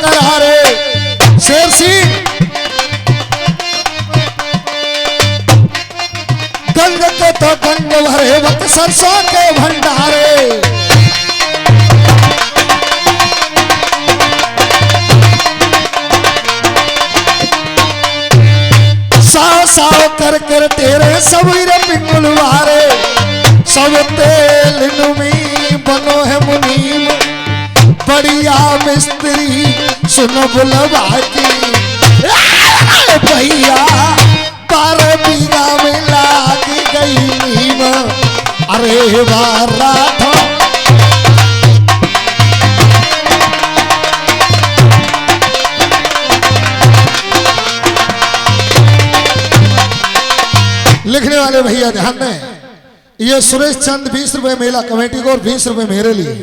करारे शेर सिंह गंग के तो गंग भरे वक्त सरसों के भंडारे साव साव कर कर तेरे सबीर पिंगुलवारे सब तेल नुमी बनो है मुनीम बढ़िया मिस्त्री सुनो बुलवा की भैया 12 बीघा में लाग गई नीम अरे वारा था लिखने वाले भैया ध्यान दें ये सुरेश चंद 20 रुपए मेला कमेटी को और 20 रुपए मेरे लिए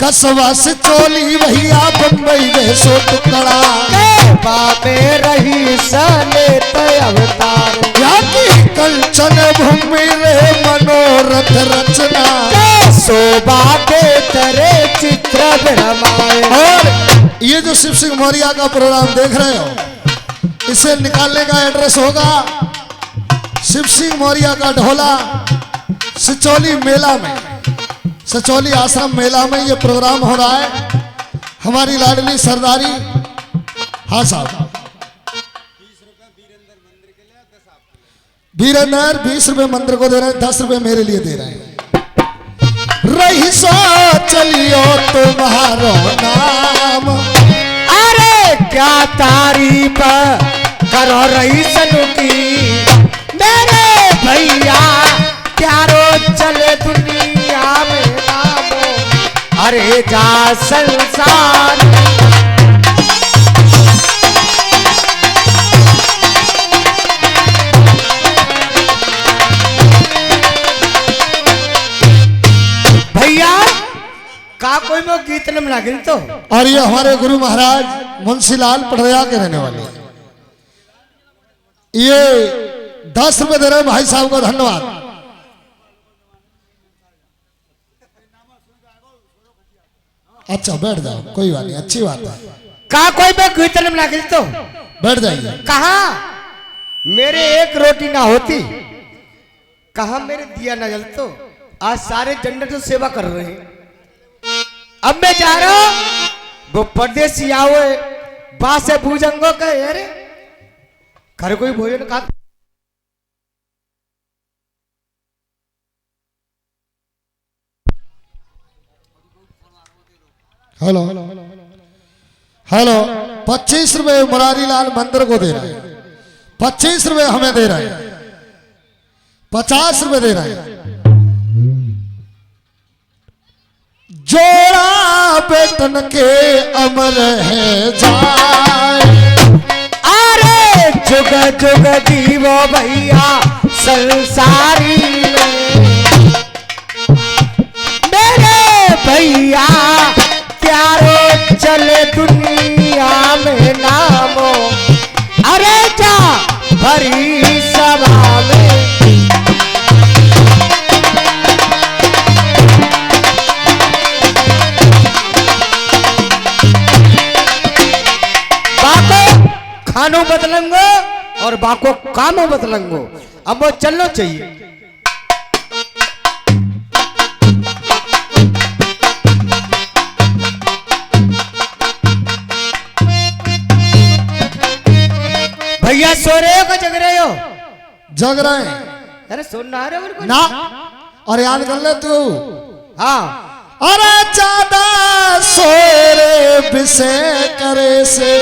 कसवा से चोली भैया बम्बई में सो टुकड़ा बाबे रही सने अवतार कंचन भूमि रे मनोरथ रचना शोभा के तेरे चित्र भ्रमाए। और ये जो शिव सिंह मौर्य का प्रोग्राम देख रहे हो इसे निकालने का एड्रेस होगा शिव सिंह मौर्य का ढोला सिचौली मेला में सिचौली आश्रम मेला में ये प्रोग्राम हो रहा है। हमारी लाडली सरदारी हाँ साहब वीरेंद्र 20 रुपए मंदिर को दे रहे हैं 10 रुपए मेरे लिए दे रहे हैं। रही सो चलियो तुम्हारो नाम अरे क्या तारीफ करो रही सनु की मेरे भैया प्यारो चले दुनिया में नामो अरे जा संसार भैया का कोई वो गीत न मिला गिन तो। और ये हमारे गुरु महाराज मुंशीलाल पड़रिया के रहने वाले ये 10 रुपए दे रहे हैं भाई साहब को धन्यवाद। अच्छा बैठ जाओ कोई बात नहीं अच्छी बात है। का कोई वो गीत न मिला गिन तो बैठ जाइए। कहा मेरे एक रोटी ना होती कहा मेरे दिया ना जलतो आज सारे जनरेटर तो सेवा कर रहे हैं। अब मैं जा रहा हूं वो परदेसी आओ बास से भूजंगो का अरे घर कोई भोजन खा हेलो हेलो 25 रुपए मुरारी लाल मंदिर को दे रहे हैं 25 रुपए हमें दे रहे हैं 50 रुपए दे रहे हैं। जोड़ा बेटन के अमर है जाए अरे जुग जुग जीवो भैया संसारी मेरे भैया प्यारो चले दुनिया में नामो अरे जा भरी सभा में खानो बदलंगो और बाको कामो बदलंगो अब वो चलना चाहिए। भैया सो रहे हो कि जग रहे हो? जग रहे हैं। अरे सुन ना रहे हो ना और याद कर ले तू। हाँ अरे ज्यादा सोरे बिसे करे से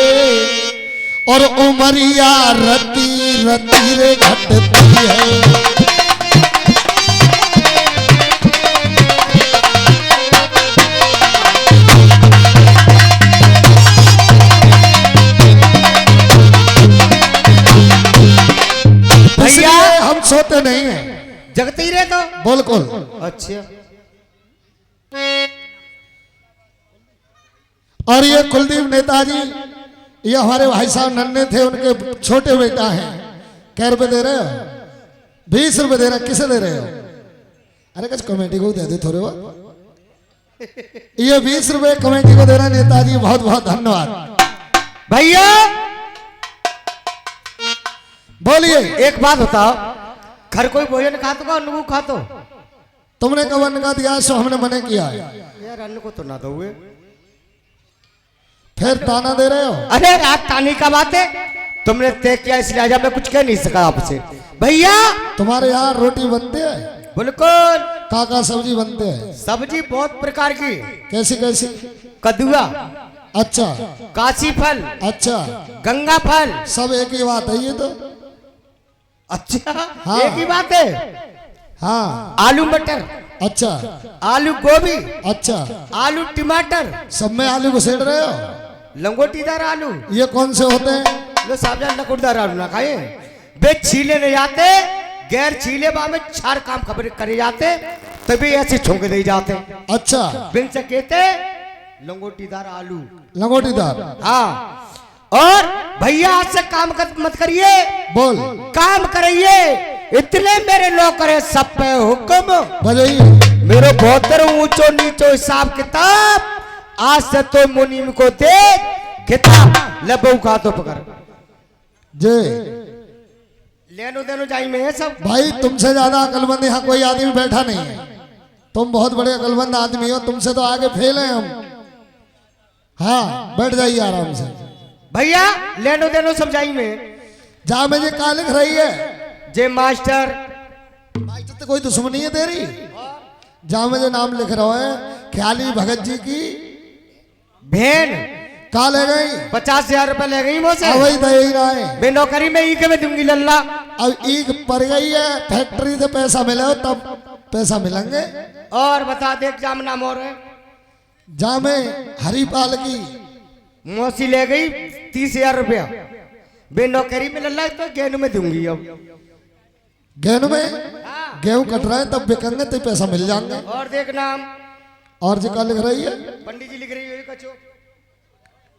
और उमरिया रती रती रे घटती है भैया हम सोते नहीं हैं जगते ही रहे तो बिल्कुल। अच्छा और ये कुलदीप नेताजी ये हमारे भाई साहब नन्हे थे उनके छोटे बेटा हैं। क्या रुपए दे रहे हो? 20 रुपए दे रहे हैं। किसे दे रहे हो? अरे कुछ कमेटी को दे दे थोड़े बहुत। ये 20 रुपए कमेटी को दे रहे हैं नेताजी बहुत बहुत धन्यवाद। भैया बोलिए। एक बात बताओ, घर कोई भोजन खातो का नुगु खातो? तुमने कब अन्न का दिया सो हमने मने किया है, यार अन्न को तो ना दो। फिर ताना दे रहे हो? अरे यार तानी का बात है, तुमने तय किया इसलिए आज मैं कुछ कह नहीं सका आपसे। भैया तुम्हारे यहाँ रोटी बनते हैं? बिल्कुल। काका सब्जी बनते हैं? सब्जी बहुत प्रकार की। कैसी कैसी? कद्दुआ, अच्छा काशी फल, अच्छा, गंगा फल। सब एक ही बात है ये तो। अच्छा हाँ। एक ही बात है। हाँ आलू मटर, अच्छा आलू गोभी, अच्छा, आलू टमाटर, सब में आलू को सेड़ रहे हो? लंगोटीदार आलू। ये कौन से होते हैं? लो साहब लकुड़दार आलू ना खाए, बे छीले नहीं जाते, गैर छीले बा में चार काम खबर करे जाते, तभी ऐसे छोंके दे जाते। अच्छा बिन से कहते लंगोटीदार आलू। लंगोटीदार। हाँ। और भैया आज से काम मत करिए, बोल। काम करिए। इतने मेरे नौकर है, सब पे हुक्म। बजाइए। मेरे बहुत ऊंचो नीचो हिसाब किताब। आज से तो मुनीम को दे किताब लबू खा तो पकड़ जे लेनो देनो जाई में है सब। भाई तुमसे ज्यादा अकलमंद यहाँ कोई आदमी बैठा नहीं है, तुम बहुत बड़े अकलमंद आदमी हो, तुमसे तो आगे फेल हैं हम। हाँ बैठ जाइए आराम से। भैया लेनो देनो सब जाई में। जा मुझे कहा लिख रही है? जे मास्टर। मास्टर तो कोई दुश्मनी है तेरी? जा मुझे नाम लिख रहा है ख्याली भगत जी की भेन कहा ले गई? 50,000 रुपए ले गई मुझसे। वही तो यही रहा है। बे नौकरी में ई के में दूंगी लल्ला। अब ईग पड़ गई है, फैक्ट्री से पैसा मिले हो तब पैसा मिलेंगे। और बता दे एग्जाम नाम और है। जामे हरिपाल की मौसी ले गई 30,000 रुपया। बे नौकरी में लल्ला तो गेहूं में दूंगी अब। गेहूं में? गेहूं कट रहा है तब बिकेंगे तो पैसा मिल जाएंगे। और देख नाम। और जी क्या लिख रही है? पंडित जी लिख रही है कचो।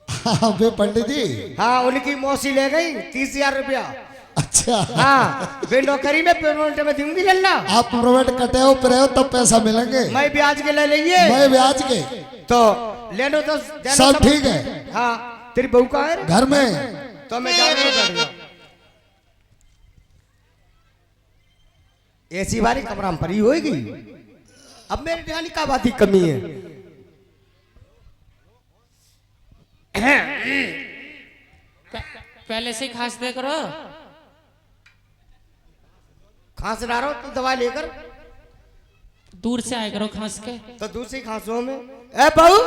हाँ बे पंडित जी। हाँ उनकी मौसी ले गई 30,000 रुपया। अच्छा हाँ बे नौकरी में पेमेंट में दूंगी लल्ला। आप प्रोवेट कटे हो पर हो तब पैसा मिलेंगे। मैं ब्याज के ले लीजिए। मैं ब्याज के तो लेनो तो सब ठीक है। हाँ तेरी बहू कहाँ है? घर में। तो मैं जा रहा हूँ। ऐसी बारी कमरा में पड़ी होगी। अब मेरे ध्यान का बात ही कमी है। पहले से खांस दे करो। खांस रहा हो तो दवा लेकर दूर से आए करो खांस के। तो दूसरी खांसों में ए बहू।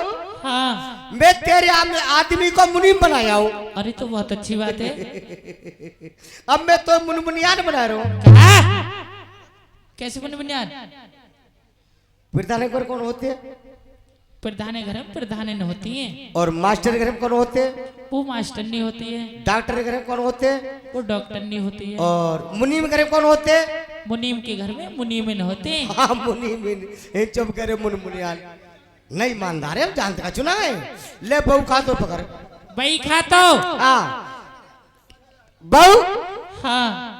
हाँ मैं तेरे आदमी को मुनीम बनाया हूँ। अरे तो बहुत अच्छी बात है। अब मैं तो मुनमुनियान बना रहा हूँ। कैसे बुनियाद? प्रधान घर कौन होते हैं? प्रधान घर में प्रधान न होती है। और मास्टर घर में कौन होते हैं? वो मास्टर नहीं होती है। डॉक्टर घर में कौन होते हैं? वो डॉक्टर नहीं होती है। और मुनीम घर में कौन होते हैं? मुनीम के घर में मुनीम न होते हैं। हाँ मुनीम चुप करे मुनमुनियान नहीं ईमानदार है, जानते का चुना है। ले बहू खा तो पकड़। भाई खा तो। हाँ बहू। हाँ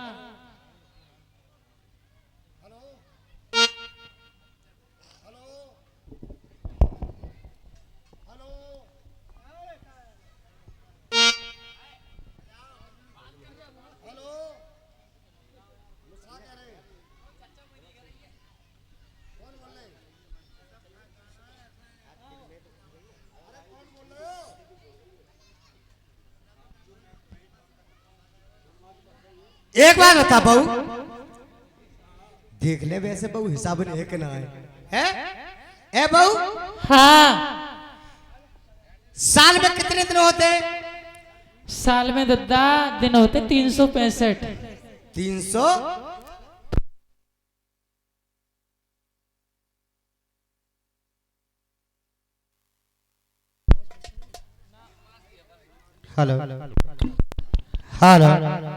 एक बार बता बहू, देख ले वैसे बहू हिसाब नहीं है कि ना है? ए बहू। हाँ साल में कितने दिन होते हैं? साल में दद्दा दिन होते 365। 300। Hello hello.